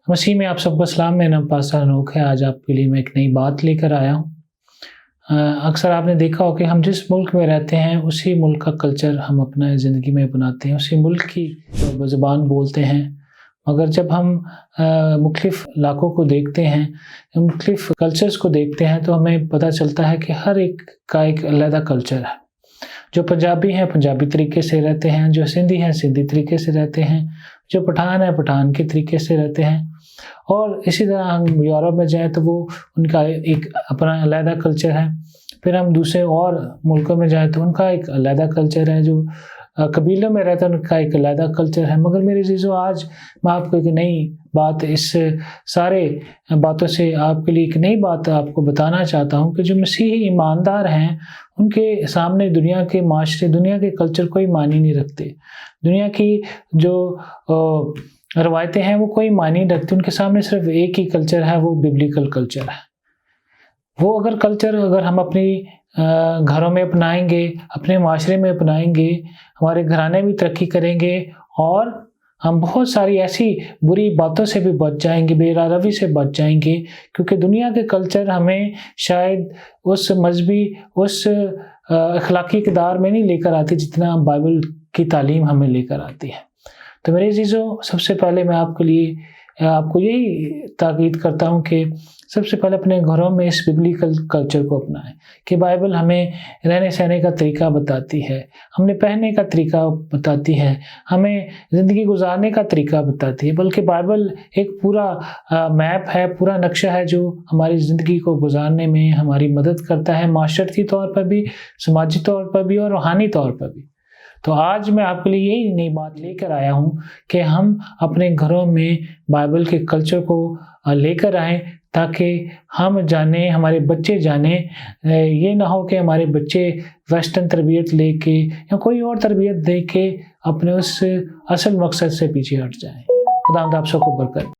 مسیح میں آپ سب کو سلام۔ میرا نام پاسٹر انوکھ ہے۔ آج آپ کے لیے میں ایک نئی بات لے کر آیا ہوں۔ اکثر آپ نے دیکھا ہو کہ ہم جس ملک میں رہتے ہیں اسی ملک کا کلچر ہم اپنا زندگی میں اپناتے ہیں، اسی ملک کی زبان بولتے ہیں، مگر جب ہم مختلف علاقوں کو دیکھتے ہیں، مختلف کلچرز کو دیکھتے ہیں تو ہمیں پتہ چلتا ہے کہ ہر ایک کا ایک علیحدہ کلچر ہے۔ جو پنجابی ہیں پنجابی طریقے سے رہتے ہیں، جو سندھی ہیں سندھی طریقے سے رہتے ہیں، جو پٹھان ہیں پٹھان کے طریقے سے رہتے ہیں، اور اسی طرح ہم یورپ میں جائیں تو وہ ان کا ایک اپنا علیحدہ کلچر ہے۔ پھر ہم دوسرے اور ملکوں میں جائیں تو ان کا ایک علیحدہ کلچر ہے، جو قبیلوں میں رہتا ہے ان کا ایک علیحدہ کلچر ہے۔ مگر میرے عزیزو، آج میں آپ کو ایک نئی بات، اس سارے باتوں سے آپ کے لیے ایک نئی بات آپ کو بتانا چاہتا ہوں کہ جو مسیحی ایماندار ہیں ان کے سامنے دنیا کے معاشرے، دنیا کے کلچر کوئی معنی نہیں رکھتے۔ دنیا کی جو روایتیں ہیں وہ کوئی معنی نہیں رکھتی، ان کے سامنے صرف ایک ہی کلچر ہے، وہ ببلیکل کلچر ہے۔ وہ کلچر اگر ہم اپنی گھروں میں اپنائیں گے، اپنے معاشرے میں اپنائیں گے، ہمارے گھرانے بھی ترقی کریں گے اور ہم بہت ساری ایسی بری باتوں سے بھی بچ جائیں گے، بے روی سے بچ جائیں گے، کیونکہ دنیا کے کلچر ہمیں شاید اس مذہبی، اس اخلاقی اقدار میں نہیں لے کر آتی جتنا بائبل کی تعلیم ہمیں لے کر آتی ہے۔ تو میرے عزیزو، سب سے پہلے میں آپ کو یہی تاکید کرتا ہوں کہ سب سے پہلے اپنے گھروں میں اس ببلیکل کلچر کو اپنائیں کہ بائبل ہمیں رہنے سہنے کا طریقہ بتاتی ہے، ہمیں پہننے کا طریقہ بتاتی ہے، ہمیں زندگی گزارنے کا طریقہ بتاتی ہے، بلکہ بائبل ایک پورا میپ ہے، پورا نقشہ ہے جو ہماری زندگی کو گزارنے میں ہماری مدد کرتا ہے، معاشرتی طور پر بھی، سماجی طور پر بھی اور روحانی طور پر بھی۔ تو آج میں آپ کے لیے یہی نئی بات لے کر آیا ہوں کہ ہم اپنے گھروں میں بائبل کے کلچر کو لے کر آئیں تاکہ ہم جانیں، ہمارے بچے جانیں۔ یہ نہ ہو کہ ہمارے بچے ویسٹرن تربیت لے کے یا کوئی اور تربیت دے کے اپنے اس اصل مقصد سے پیچھے ہٹ جائیں۔ خدا آپ سب کو برکت۔